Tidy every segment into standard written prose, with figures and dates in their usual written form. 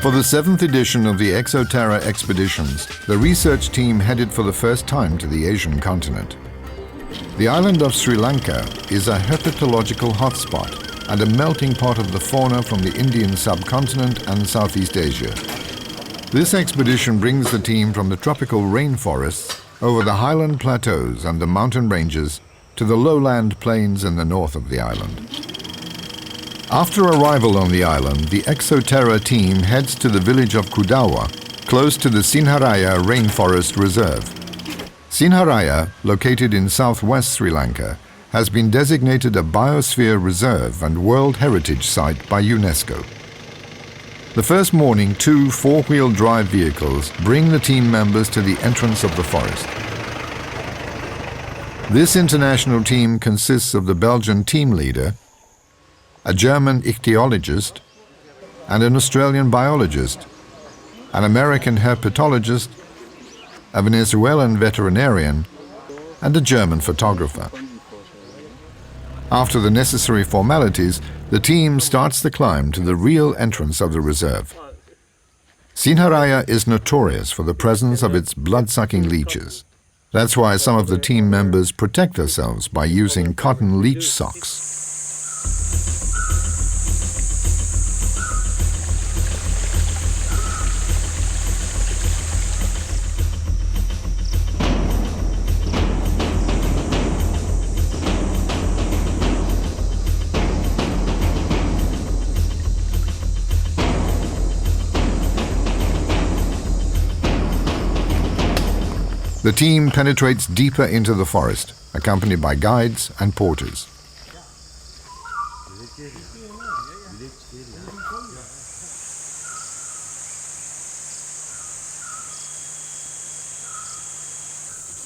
For the 7th edition of the Exo Terra expeditions, the research team headed for the first time to the Asian continent. The island of Sri Lanka is a herpetological hotspot and a melting pot of the fauna from the Indian subcontinent and Southeast Asia. This expedition brings the team from the tropical rainforests over the highland plateaus and the mountain ranges to the lowland plains in the north of the island. After arrival on the island, the Exo Terra team heads to the village of Kudawa, close to the Sinharaya Rainforest Reserve. Sinharaya, located in southwest Sri Lanka, has been designated a biosphere reserve and World Heritage Site by UNESCO. The first morning, 2 4-wheel drive vehicles bring the team members to the entrance of the forest. This international team consists of the Belgian team leader, a German ichthyologist, and an Australian biologist, an American herpetologist, a Venezuelan veterinarian, and a German photographer. After the necessary formalities, the team starts the climb to the real entrance of the reserve. Sinharaya is notorious for the presence of its blood-sucking leeches. That's why some of the team members protect themselves by using cotton leech socks. The team penetrates deeper into the forest, accompanied by guides and porters.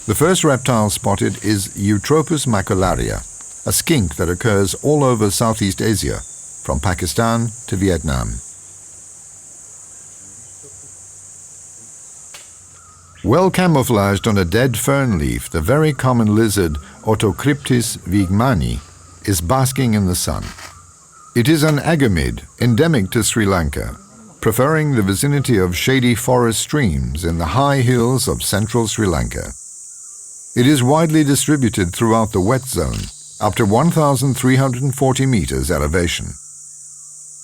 The first reptile spotted is Eutropus macularia, a skink that occurs all over Southeast Asia, from Pakistan to Vietnam. Well camouflaged on a dead fern leaf, the very common lizard Otocryptis weigmanni is basking in the sun. It is an agamid endemic to Sri Lanka, preferring the vicinity of shady forest streams in the high hills of central Sri Lanka. It is widely distributed throughout the wet zone, up to 1,340 meters elevation.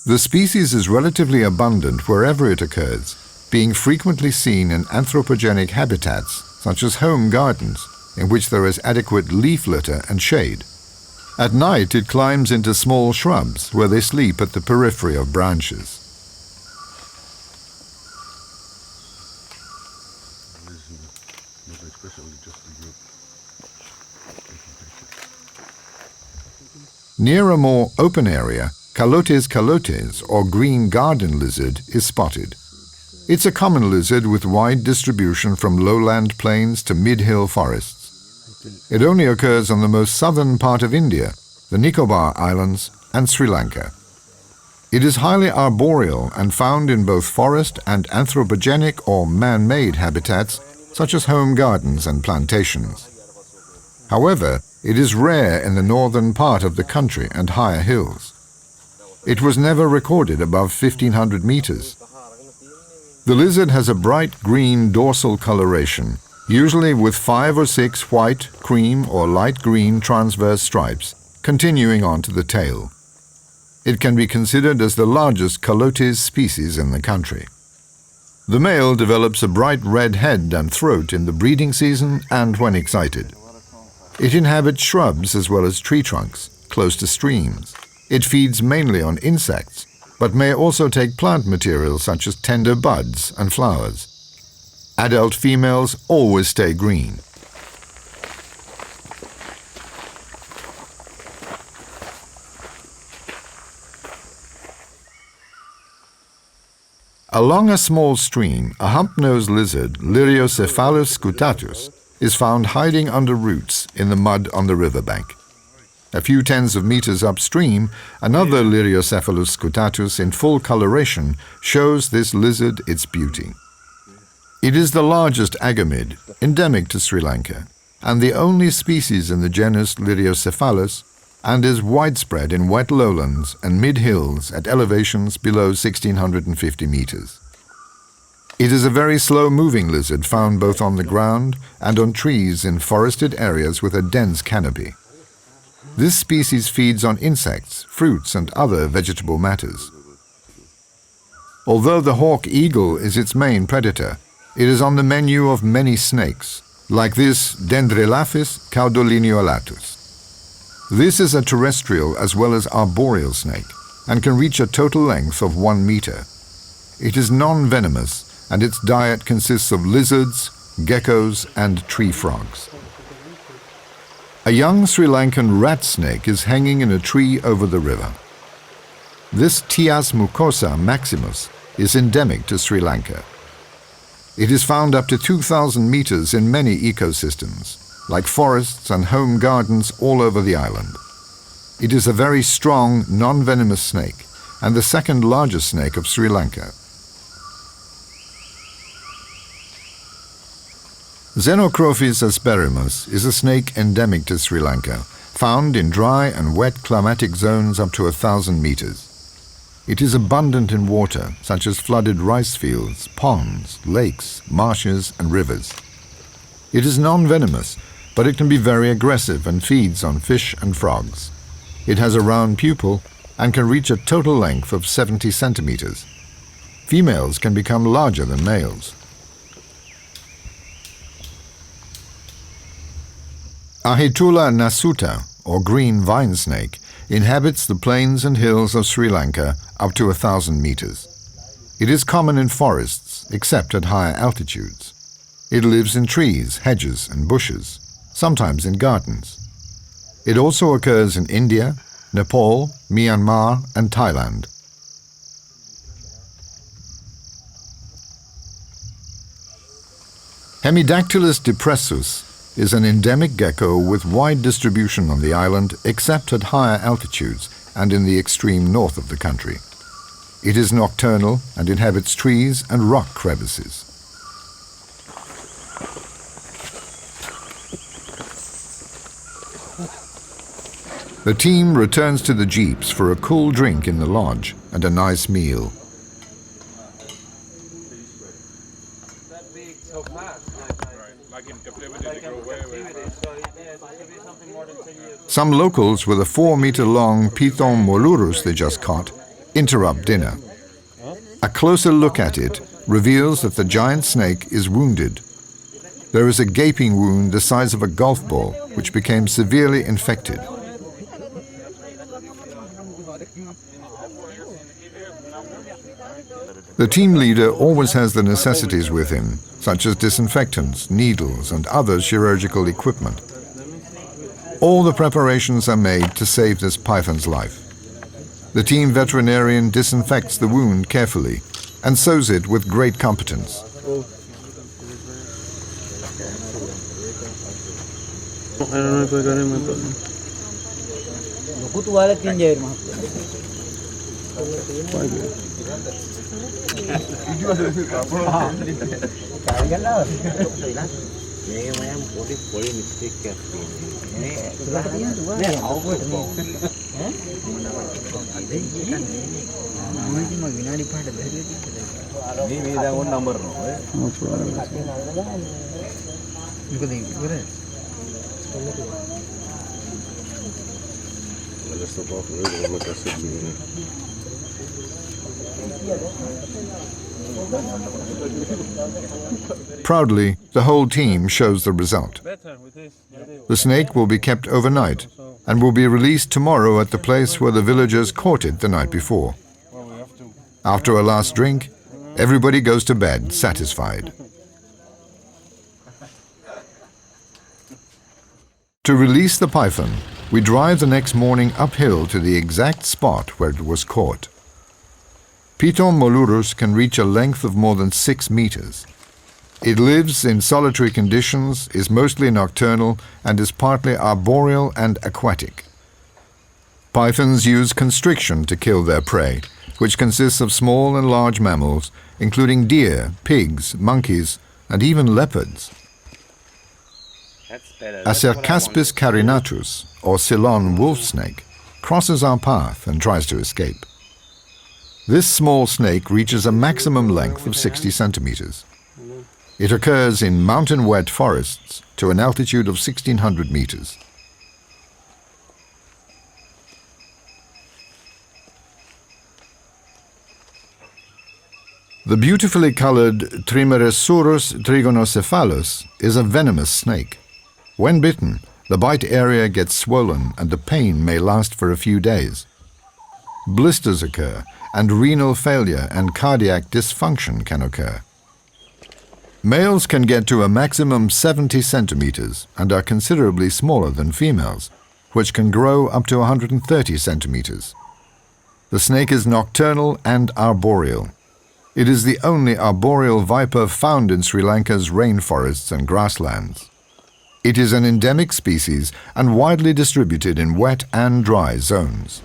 The species is relatively abundant wherever it occurs, being frequently seen in anthropogenic habitats such as home gardens, in which there is adequate leaf litter and shade. At night it climbs into small shrubs where they sleep at the periphery of branches. Near a more open area, Calotes calotes, or green garden lizard, is spotted. It's a common lizard with wide distribution from lowland plains to mid-hill forests. It only occurs on the most southern part of India, the Nicobar Islands, and Sri Lanka. It is highly arboreal and found in both forest and anthropogenic or man-made habitats, such as home gardens and plantations. However, it is rare in the northern part of the country and higher hills. It was never recorded above 1,500 meters. The lizard has a bright green dorsal coloration, usually with 5 or 6 white, cream, or light green transverse stripes, continuing on to the tail. It can be considered as the largest Calotes species in the country. The male develops a bright red head and throat in the breeding season and when excited. It inhabits shrubs as well as tree trunks, close to streams. It feeds mainly on insects, but may also take plant material such as tender buds and flowers. Adult females always stay green. Along a small stream, a hump-nosed lizard, Lyriocephalus scutatus, is found hiding under roots in the mud on the riverbank. A few tens of meters upstream, another Lyriocephalus scutatus in full coloration shows this lizard its beauty. It is the largest agamid, endemic to Sri Lanka, and the only species in the genus Lyriocephalus, and is widespread in wet lowlands and mid-hills at elevations below 1,650 meters. It is a very slow-moving lizard found both on the ground and on trees in forested areas with a dense canopy. This species feeds on insects, fruits, and other vegetable matters. Although the hawk eagle is its main predator, it is on the menu of many snakes, like this Dendrelaphis caudolineolatus. This is a terrestrial as well as arboreal snake and can reach a total length of 1 meter. It is non-venomous, and its diet consists of lizards, geckos, and tree frogs. A young Sri Lankan rat snake is hanging in a tree over the river. This Tias mucosa maximus is endemic to Sri Lanka. It is found up to 2,000 meters in many ecosystems, like forests and home gardens all over the island. It is a very strong, non-venomous snake and the second largest snake of Sri Lanka. Xenocrophis asperimus is a snake endemic to Sri Lanka, found in dry and wet climatic zones up to 1,000 meters. It is abundant in water, such as flooded rice fields, ponds, lakes, marshes, and rivers. It is non-venomous, but it can be very aggressive and feeds on fish and frogs. It has a round pupil and can reach a total length of 70 centimeters. Females can become larger than males. Ahitula nasuta, or green vine snake, inhabits the plains and hills of Sri Lanka up to 1,000 meters. It is common in forests, except at higher altitudes. It lives in trees, hedges, and bushes, sometimes in gardens. It also occurs in India, Nepal, Myanmar, and Thailand. Hemidactylus depressus is an endemic gecko with wide distribution on the island except at higher altitudes and in the extreme north of the country. It is nocturnal and inhabits trees and rock crevices. The team returns to the jeeps for a cool drink in the lodge and a nice meal. Some locals with a 4-meter-long Python molurus they just caught interrupt dinner. A closer look at it reveals that the giant snake is wounded. There is a gaping wound the size of a golf ball, which became severely infected. The team leader always has the necessities with him, such as disinfectants, needles, and other chirurgical equipment. All the preparations are made to save this python's life. The team veterinarian disinfects the wound carefully and sews it with great competence. Proudly, the whole team shows the result. The snake will be kept overnight and will be released tomorrow at the place where the villagers caught it the night before. After a last drink, everybody goes to bed satisfied. To release the python, we drive the next morning uphill to the exact spot where it was caught. Python molurus can reach a length of more than 6 meters. It lives in solitary conditions, is mostly nocturnal, and is partly arboreal and aquatic. Pythons use constriction to kill their prey, which consists of small and large mammals, including deer, pigs, monkeys, and even leopards. Acercaspis carinatus, or Ceylon wolf snake, crosses our path and tries to escape. This small snake reaches a maximum length of 60 centimeters. It occurs in mountain wet forests to an altitude of 1,600 meters. The beautifully colored Trimeresurus trigonocephalus is a venomous snake. When bitten, the bite area gets swollen and the pain may last for a few days. Blisters occur, and renal failure and cardiac dysfunction can occur. Males can get to a maximum 70 centimeters and are considerably smaller than females, which can grow up to 130 centimeters. The snake is nocturnal and arboreal. It is the only arboreal viper found in Sri Lanka's rainforests and grasslands. It is an endemic species and widely distributed in wet and dry zones.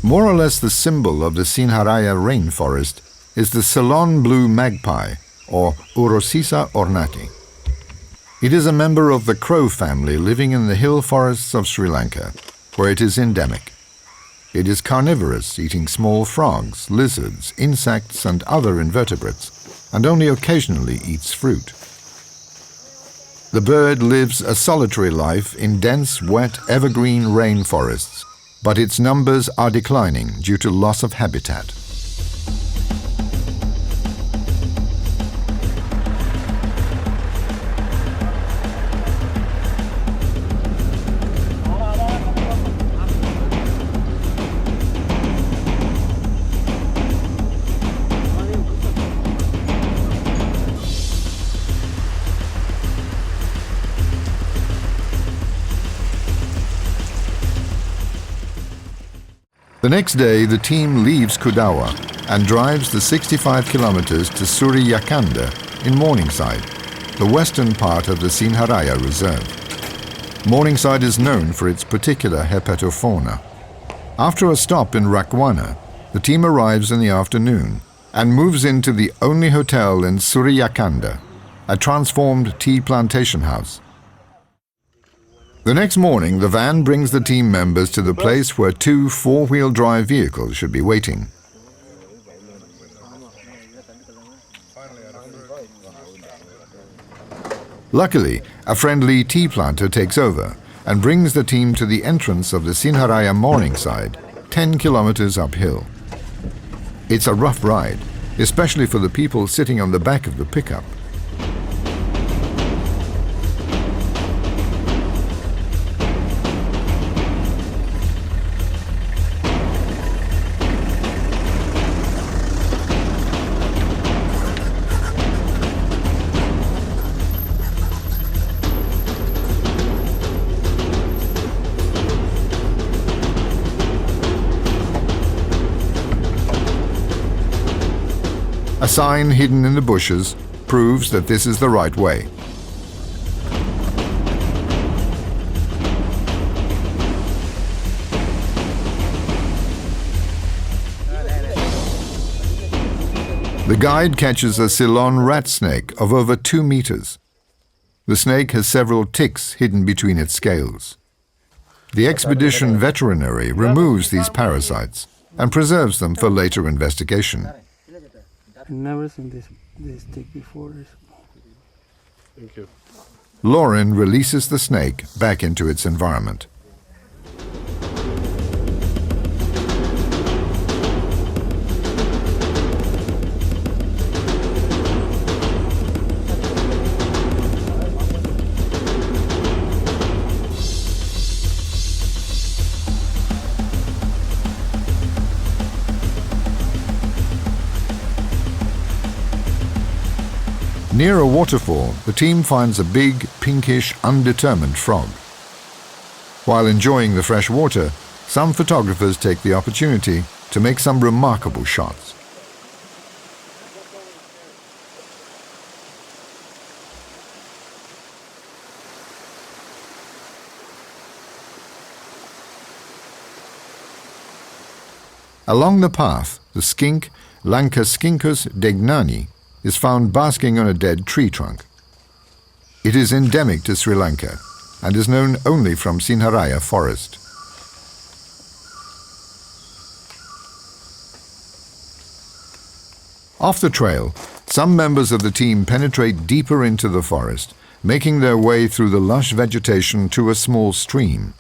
More or less the symbol of the Sinharaya rainforest is the Ceylon blue magpie, or Urosisa ornati. It is a member of the crow family living in the hill forests of Sri Lanka, where it is endemic. It is carnivorous, eating small frogs, lizards, insects, and other invertebrates, and only occasionally eats fruit. The bird lives a solitary life in dense, wet, evergreen rainforests, but its numbers are declining due to loss of habitat. The next day, the team leaves Kudawa and drives the 65 kilometers to Suriyakanda in Morningside, the western part of the Sinharaya Reserve. Morningside is known for its particular herpetofauna. After a stop in Rakwana, the team arrives in the afternoon and moves into the only hotel in Suriyakanda, a transformed tea plantation house. The next morning, the van brings the team members to the place where two four-wheel drive vehicles should be waiting. Luckily, a friendly tea planter takes over and brings the team to the entrance of the Sinharaya Morningside, 10 kilometers uphill. It's a rough ride, especially for the people sitting on the back of the pickup. A sign hidden in the bushes proves that this is the right way. The guide catches a Ceylon rat snake of over 2 meters. The snake has several ticks hidden between its scales. The expedition veterinary removes these parasites and preserves them for later investigation. I've never seen this tick before. Thank you. Lauren releases the snake back into its environment. Near a waterfall, the team finds a big, pinkish, undetermined frog. While enjoying the fresh water, some photographers take the opportunity to make some remarkable shots. Along the path, the skink, Lancascincus degnani, is found basking on a dead tree trunk. It is endemic to Sri Lanka and is known only from Sinharaya forest. Off the trail, some members of the team penetrate deeper into the forest, making their way through the lush vegetation to a small stream.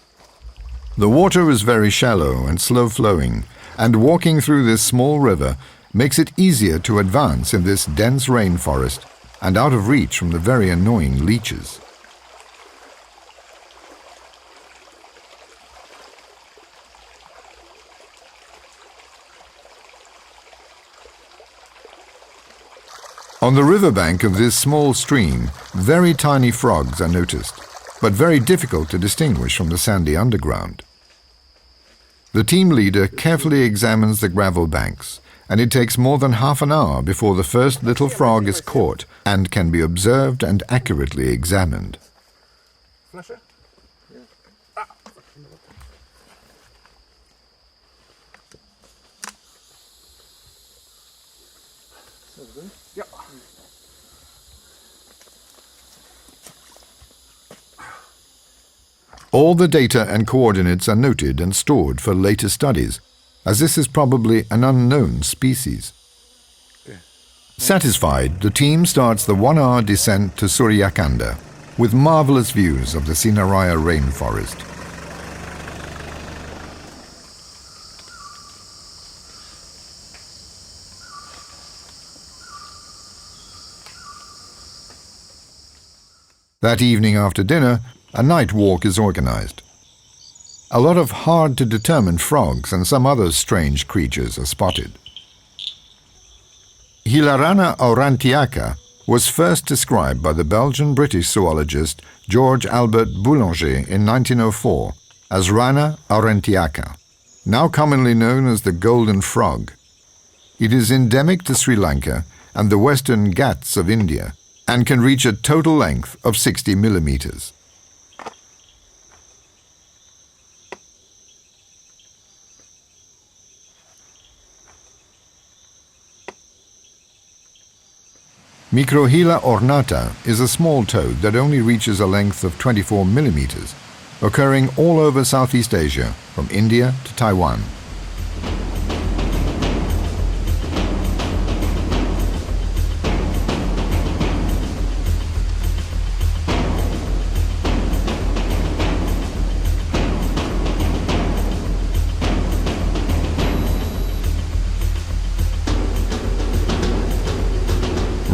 The water is very shallow and slow-flowing, and walking through this small river makes it easier to advance in this dense rainforest and out of reach from the very annoying leeches. On the riverbank of this small stream, very tiny frogs are noticed, but very difficult to distinguish from the sandy underground. The team leader carefully examines the gravel banks, and it takes more than half an hour before the first little frog is caught and can be observed and accurately examined. All the data and coordinates are noted and stored for later studies, as this is probably an unknown species. Satisfied, the team starts the 1-hour descent to Suryakanda, with marvelous views of the Sinharaya rainforest. That evening after dinner, a night walk is organized. A lot of hard-to-determine frogs and some other strange creatures are spotted. Hilarana aurantiaca was first described by the Belgian-British zoologist George Albert Boulanger in 1904 as Rana aurantiaca, now commonly known as the golden frog. It is endemic to Sri Lanka and the western Ghats of India and can reach a total length of 60 millimeters. Microhyla ornata is a small toad that only reaches a length of 24 millimeters, occurring all over Southeast Asia, from India to Taiwan.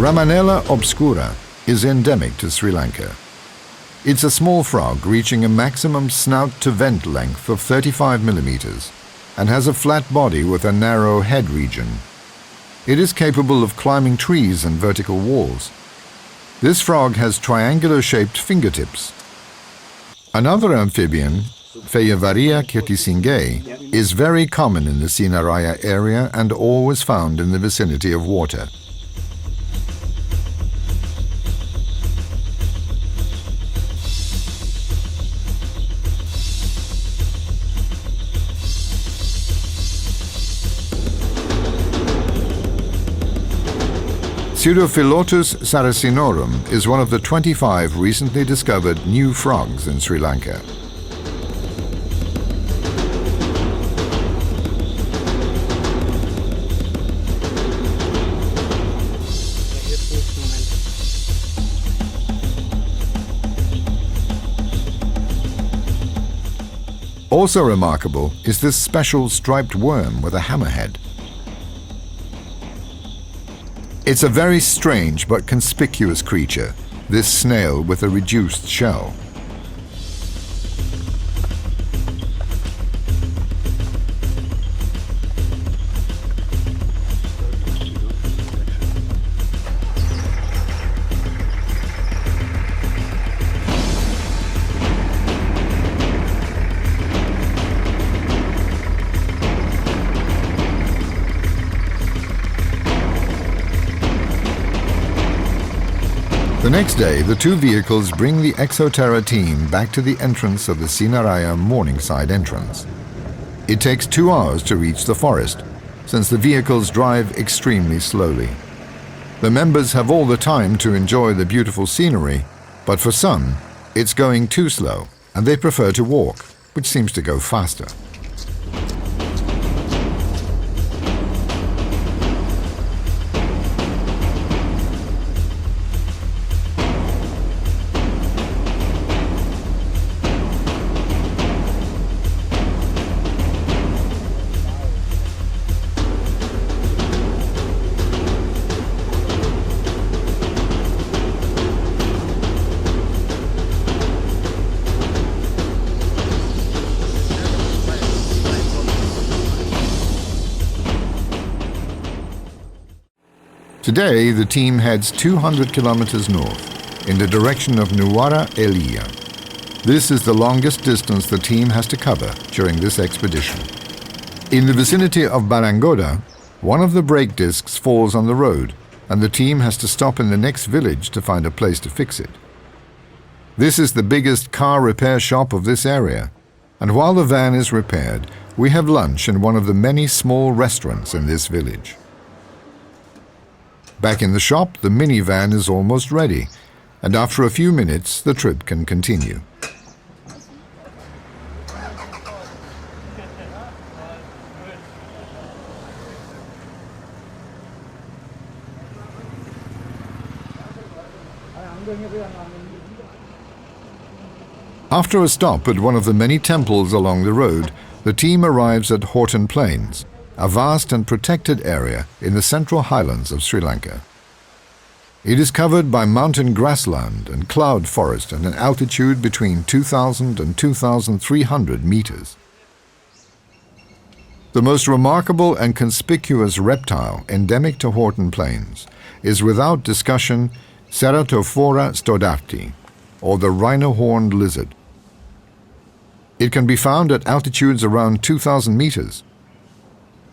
Ramanella obscura is endemic to Sri Lanka. It's a small frog reaching a maximum snout-to-vent length of 35 millimeters and has a flat body with a narrow head region. It is capable of climbing trees and vertical walls. This frog has triangular-shaped fingertips. Another amphibian, Phaeavaria kirtisingei, is very common in the Sinharaya area and always found in the vicinity of water. Pseudophylotus saracinorum is one of the 25 recently discovered new frogs in Sri Lanka. Also remarkable is this special striped worm with a hammerhead. It's a very strange but conspicuous creature, this snail with a reduced shell. next day, the two vehicles bring the Exo Terra team back to the entrance of the Sinaraya Morningside entrance. It takes 2 hours to reach the forest, since the vehicles drive extremely slowly. The members have all the time to enjoy the beautiful scenery, but for some, it's going too slow, and they prefer to walk, which seems to go faster. Today, the team heads 200 kilometers north, in the direction of Nuwara Eliya. This is the longest distance the team has to cover during this expedition. In the vicinity of Barangoda, one of the brake discs falls on the road, and the team has to stop in the next village to find a place to fix it. This is the biggest car repair shop of this area, and while the van is repaired, we have lunch in one of the many small restaurants in this village. Back in the shop, the minivan is almost ready, and after a few minutes, the trip can continue. After a stop at one of the many temples along the road, the team arrives at Horton Plains, a vast and protected area in the central highlands of Sri Lanka. It is covered by mountain grassland and cloud forest at an altitude between 2,000 and 2,300 meters. The most remarkable and conspicuous reptile endemic to Horton Plains is without discussion Herpetofauna stodarti, or the rhino-horned lizard. It can be found at altitudes around 2,000 meters.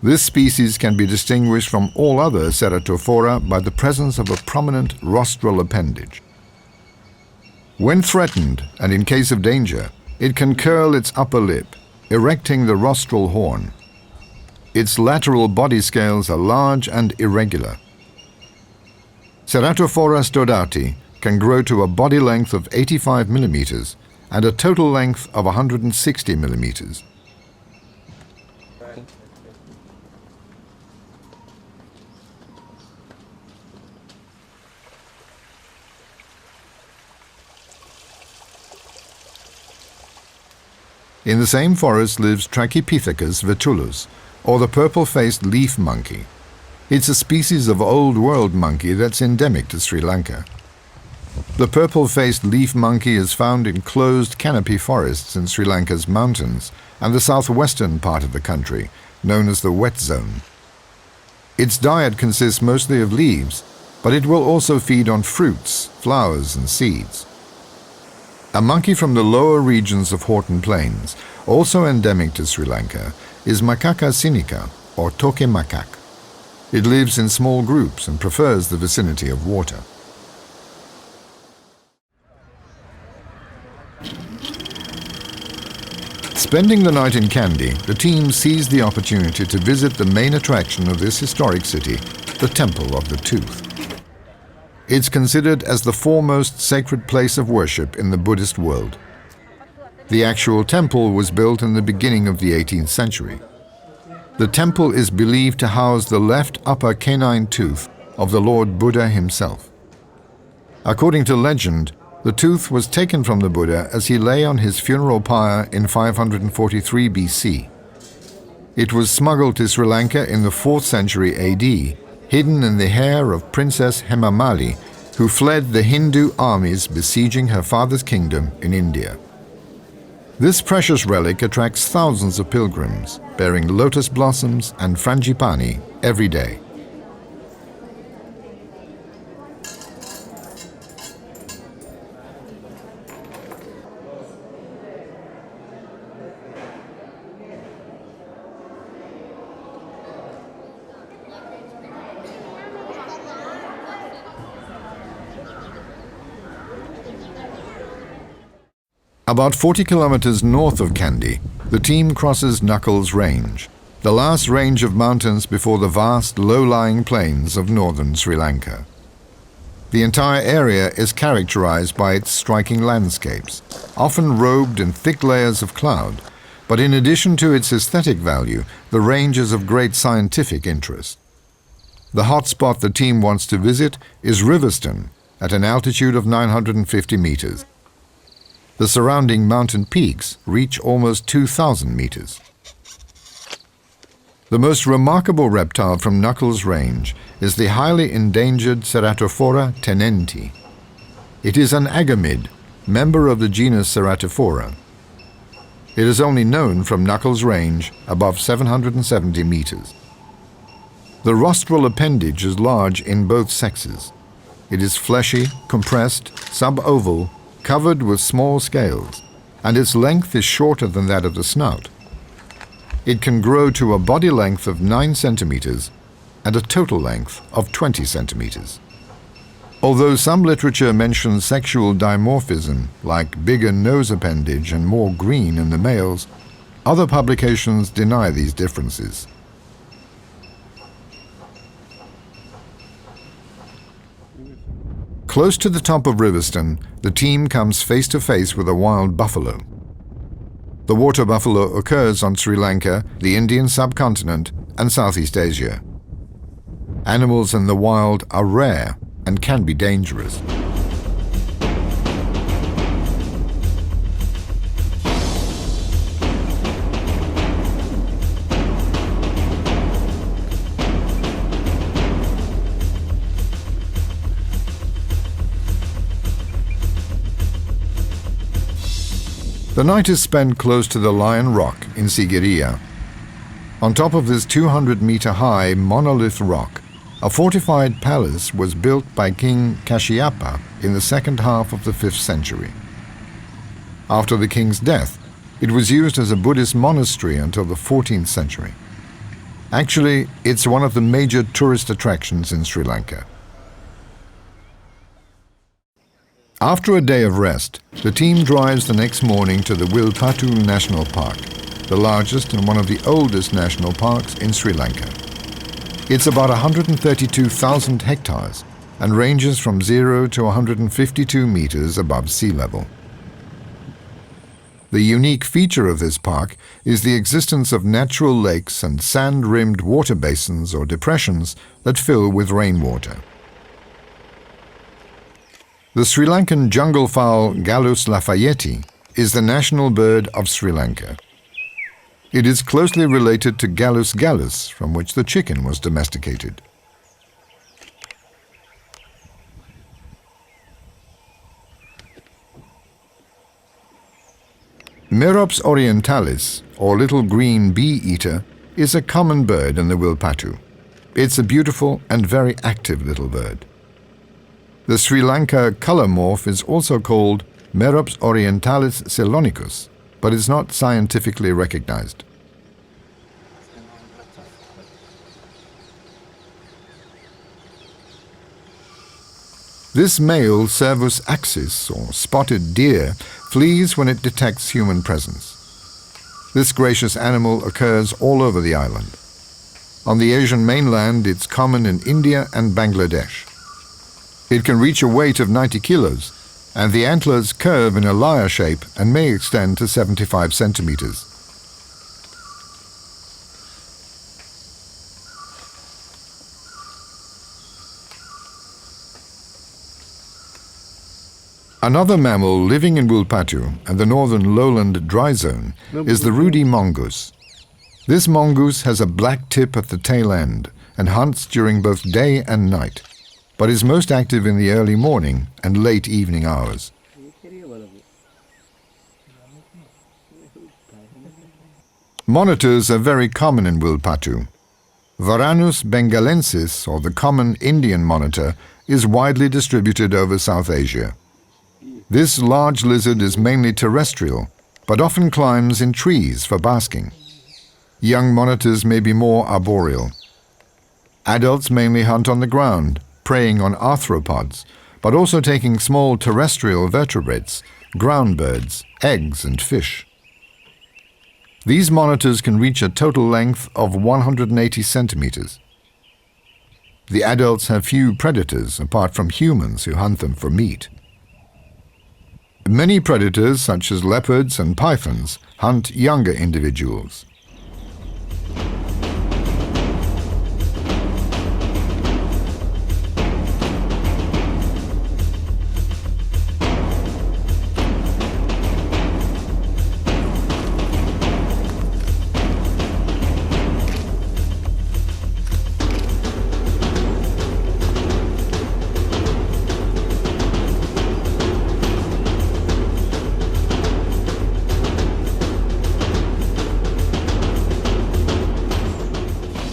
This species can be distinguished from all other Herpetofauna by the presence of a prominent rostral appendage. When threatened, and in case of danger, it can curl its upper lip, erecting the rostral horn. Its lateral body scales are large and irregular. Herpetofauna stodarti can grow to a body length of 85 millimeters and a total length of 160 millimeters. In the same forest lives Trachypithecus vetulus, or the purple-faced leaf monkey. It's a species of Old World monkey that's endemic to Sri Lanka. The purple-faced leaf monkey is found in closed canopy forests in Sri Lanka's mountains and the southwestern part of the country, known as the wet zone. Its diet consists mostly of leaves, but it will also feed on fruits, flowers, and seeds. A monkey from the lower regions of Horton Plains, also endemic to Sri Lanka, is Macaca sinica, or toke macaque. It lives in small groups and prefers the vicinity of water. Spending the night in Kandy, the team seized the opportunity to visit the main attraction of this historic city, the Temple of the Tooth. It's considered as the foremost sacred place of worship in the Buddhist world. The actual temple was built in the beginning of the 18th century. The temple is believed to house the left upper canine tooth of the Lord Buddha himself. According to legend, the tooth was taken from the Buddha as he lay on his funeral pyre in 543 BC. It was smuggled to Sri Lanka in the 4th century AD, hidden in the hair of Princess Hemamali, who fled the Hindu armies besieging her father's kingdom in India. This precious relic attracts thousands of pilgrims, bearing lotus blossoms and frangipani every day. About 40 kilometers north of Kandy, the team crosses Knuckles Range, the last range of mountains before the vast low-lying plains of northern Sri Lanka. The entire area is characterized by its striking landscapes, often robed in thick layers of cloud, but in addition to its aesthetic value, the range is of great scientific interest. The hotspot the team wants to visit is Riverston, at an altitude of 950 meters. The surrounding mountain peaks reach almost 2,000 meters. The most remarkable reptile from Knuckles Range is the highly endangered Ceratophora tenenti. It is an agamid, member of the genus Ceratophora. It is only known from Knuckles Range above 770 meters. The rostral appendage is large in both sexes. It is fleshy, compressed, suboval, covered with small scales, and its length is shorter than that of the snout. It can grow to a body length of 9 centimeters and a total length of 20 centimeters. Although some literature mentions sexual dimorphism, like bigger nose appendage and more green in the males, other publications deny these differences. Close to the top of Riverston, the team comes face to face with a wild buffalo. The water buffalo occurs on Sri Lanka, the Indian subcontinent, and Southeast Asia. Animals in the wild are rare and can be dangerous. The night is spent close to the Lion Rock in Sigiriya. On top of this 200-meter-high monolith rock, a fortified palace was built by King Kashyapa in the second half of the 5th century. After the king's death, it was used as a Buddhist monastery until the 14th century. Actually, it's one of the major tourist attractions in Sri Lanka. After a day of rest, the team drives the next morning to the Wilpatu National Park, the largest and one of the oldest national parks in Sri Lanka. It's about 132,000 hectares and ranges from 0 to 152 meters above sea level. The unique feature of this park is the existence of natural lakes and sand-rimmed water basins or depressions that fill with rainwater. The Sri Lankan jungle fowl Gallus lafayette is the national bird of Sri Lanka. It is closely related to Gallus gallus, from which the chicken was domesticated. Merops orientalis, or little green bee-eater, is a common bird in the Wilpatu. It's a beautiful and very active little bird. The Sri Lanka color morph is also called Merops orientalis celonicus, but is not scientifically recognized. This male Cervus axis, or spotted deer, flees when it detects human presence. This gracious animal occurs all over the island. On the Asian mainland, it's common in India and Bangladesh. It can reach a weight of 90 kilos, and the antlers curve in a lyre shape and may extend to 75 centimeters. Another mammal living in Wilpatu and the northern lowland dry zone is the ruddy mongoose. This mongoose has a black tip at the tail end and hunts during both day and night, but is most active in the early morning and late evening hours. Monitors are very common in Wilpatu. Varanus bengalensis, or the common Indian monitor, is widely distributed over South Asia. This large lizard is mainly terrestrial, but often climbs in trees for basking. Young monitors may be more arboreal. Adults mainly hunt on the ground, preying on arthropods, but also taking small terrestrial vertebrates, ground birds, eggs and fish. These monitors can reach a total length of 180 centimeters. The adults have few predators apart from humans who hunt them for meat. Many predators, such as leopards and pythons, hunt younger individuals.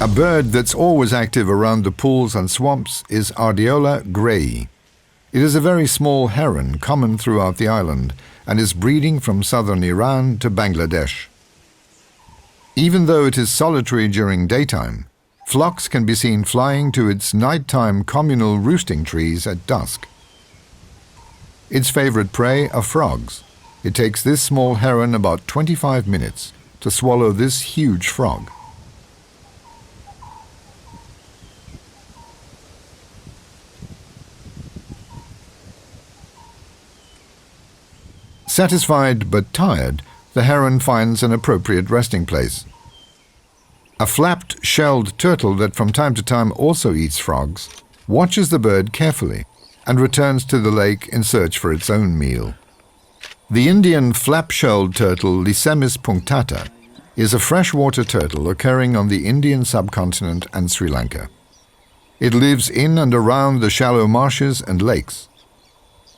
A bird that's always active around the pools and swamps is Ardiola grayi. It is a very small heron common throughout the island and is breeding from southern Iran to Bangladesh. Even though it is solitary during daytime, flocks can be seen flying to its nighttime communal roosting trees at dusk. Its favorite prey are frogs. It takes this small heron about 25 minutes to swallow this huge frog. Satisfied but tired, the heron finds an appropriate resting place. A flapped-shelled turtle that from time to time also eats frogs watches the bird carefully and returns to the lake in search for its own meal. The Indian flap-shelled turtle Lysemys punctata is a freshwater turtle occurring on the Indian subcontinent and Sri Lanka. It lives in and around the shallow marshes and lakes.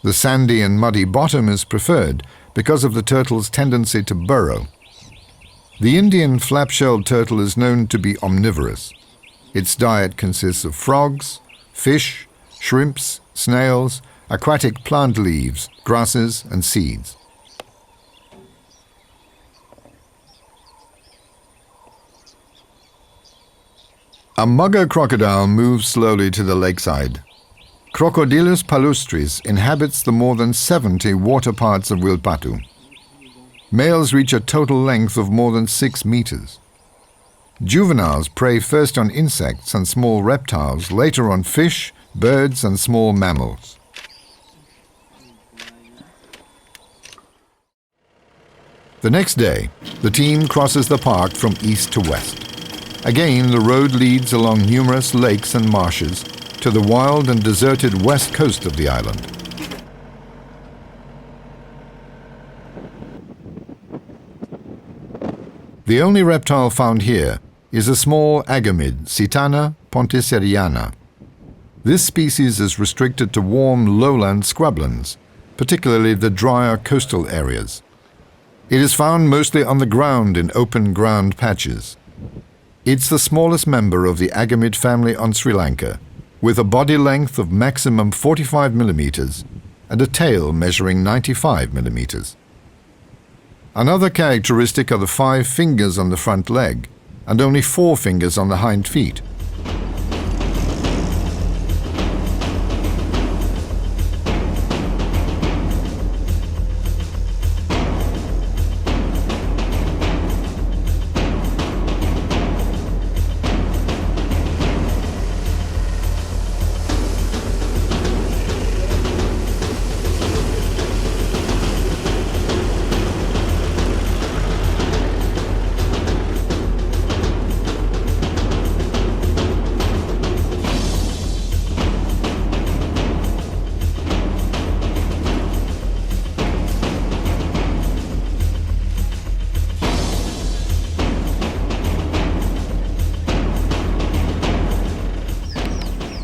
The sandy and muddy bottom is preferred because of the turtle's tendency to burrow. The Indian flap-shelled turtle is known to be omnivorous. Its diet consists of frogs, fish, shrimps, snails, aquatic plant leaves, grasses and seeds. A mugger crocodile moves slowly to the lakeside. Crocodilus palustris inhabits the more than 70 water parts of Wilpatu. Males reach a total length of more than 6 meters. Juveniles prey first on insects and small reptiles, later on fish, birds and small mammals. The next day, the team crosses the park from east to west. Again, the road leads along numerous lakes and marshes to the wild and deserted west coast of the island. The only reptile found here is a small agamid, Sitana ponticeriana. This species is restricted to warm lowland scrublands, particularly the drier coastal areas. It is found mostly on the ground in open ground patches. It's the smallest member of the agamid family on Sri Lanka, with a body length of maximum 45 millimeters and a tail measuring 95 millimeters. Another characteristic are the 5 fingers on the front leg and only 4 fingers on the hind feet.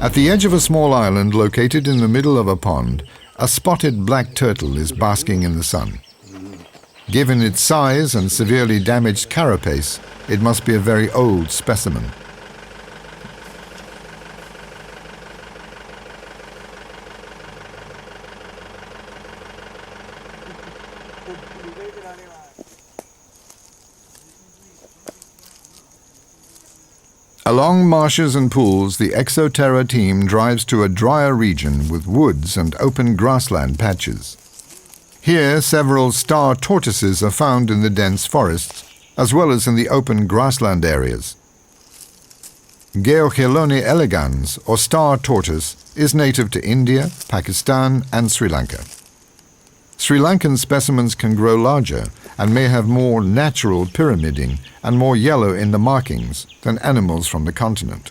At the edge of a small island located in the middle of a pond, a spotted black turtle is basking in the sun. Given its size and severely damaged carapace, it must be a very old specimen. Along marshes and pools, the Exo Terra team drives to a drier region with woods and open grassland patches. Here, several star tortoises are found in the dense forests, as well as in the open grassland areas. Geochelone elegans, or star tortoise, is native to India, Pakistan and Sri Lanka. Sri Lankan specimens can grow larger and may have more natural pyramiding and more yellow in the markings than animals from the continent.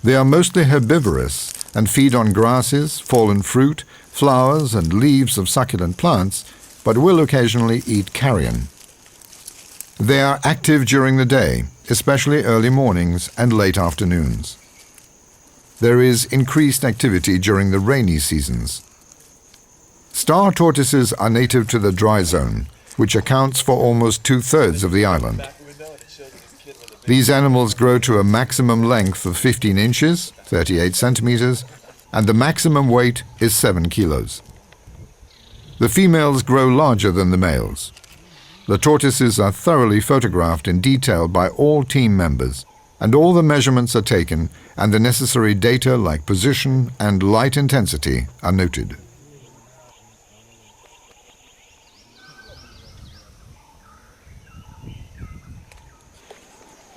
They are mostly herbivorous and feed on grasses, fallen fruit, flowers and leaves of succulent plants, but will occasionally eat carrion. They are active during the day, especially early mornings and late afternoons. There is increased activity during the rainy seasons. Star tortoises are native to the dry zone, which accounts for almost 2/3 of the island. These animals grow to a maximum length of 15 inches, 38 centimeters, and the maximum weight is 7 kilos. The females grow larger than the males. The tortoises are thoroughly photographed in detail by all team members, and all the measurements are taken, and the necessary data like position and light intensity are noted.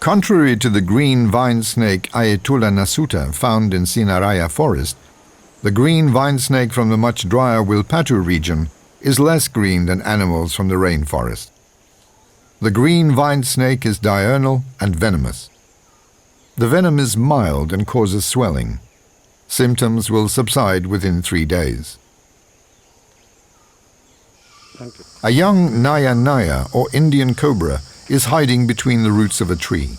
Contrary to the green vine snake Aetula nasuta found in Sinaraya forest, the green vine snake from the much drier Wilpatu region is less green than animals from the rainforest. The green vine snake is diurnal and venomous. The venom is mild and causes swelling. Symptoms will subside within 3 days. A young Naya Naya or Indian cobra is hiding between the roots of a tree.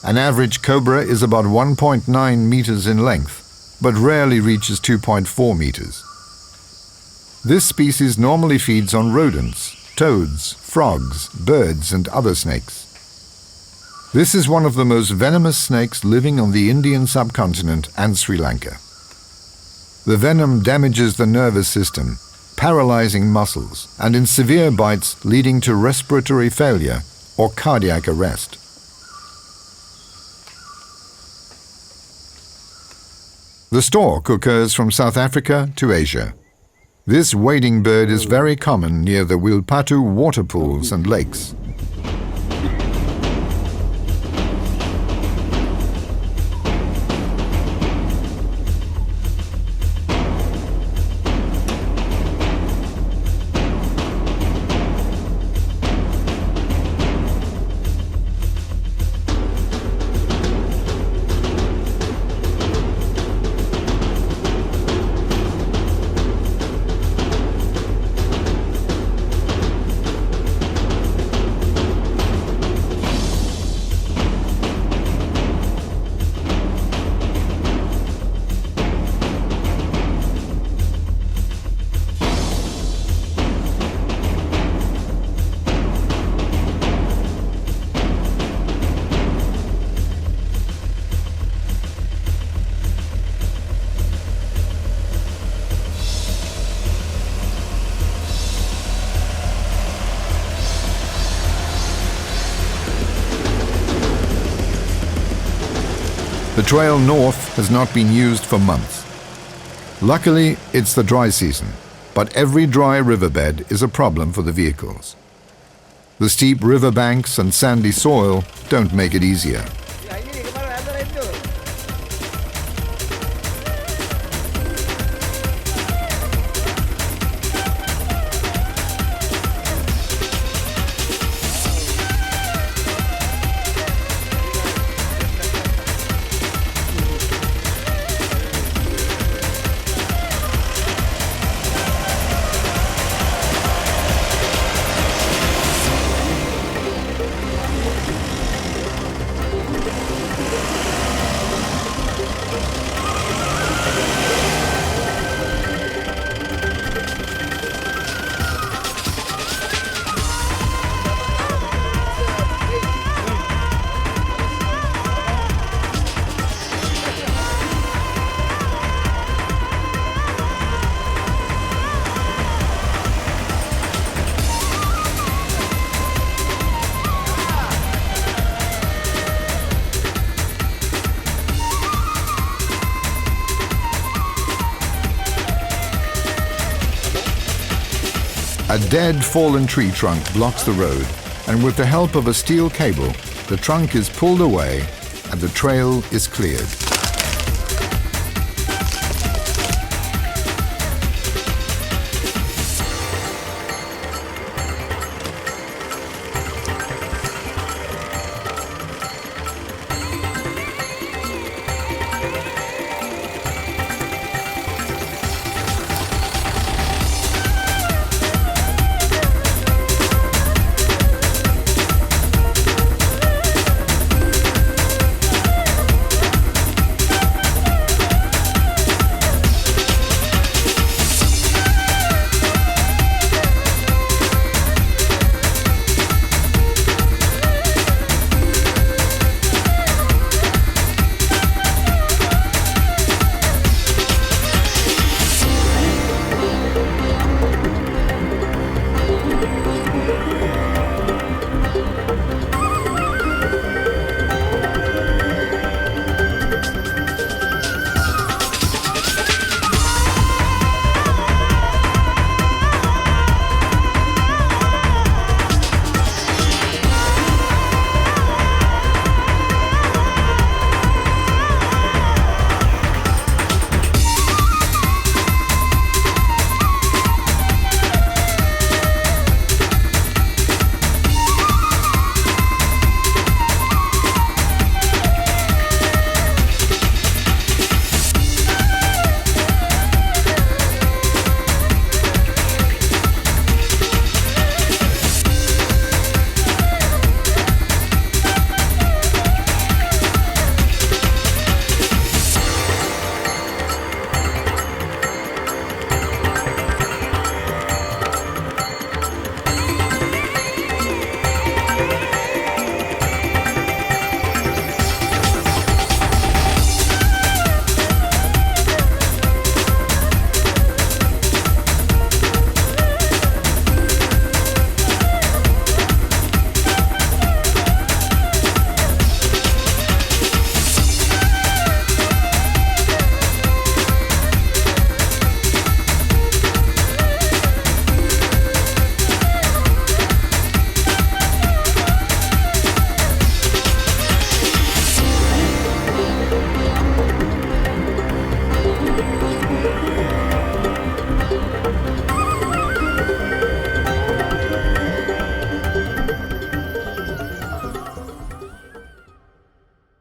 An average cobra is about 1.9 meters in length, but rarely reaches 2.4 meters. This species normally feeds on rodents, toads, frogs, birds, and other snakes. This is one of the most venomous snakes living on the Indian subcontinent and Sri Lanka. The venom damages the nervous system, paralyzing muscles, and in severe bites leading to respiratory failure or cardiac arrest. The stork occurs from South Africa to Asia. This wading bird is very common near the Wilpatu water pools and lakes. The trail north has not been used for months. Luckily, it's the dry season, but every dry riverbed is a problem for the vehicles. The steep riverbanks and sandy soil don't make it easier. A dead fallen tree trunk blocks the road, and with the help of a steel cable, the trunk is pulled away and the trail is cleared.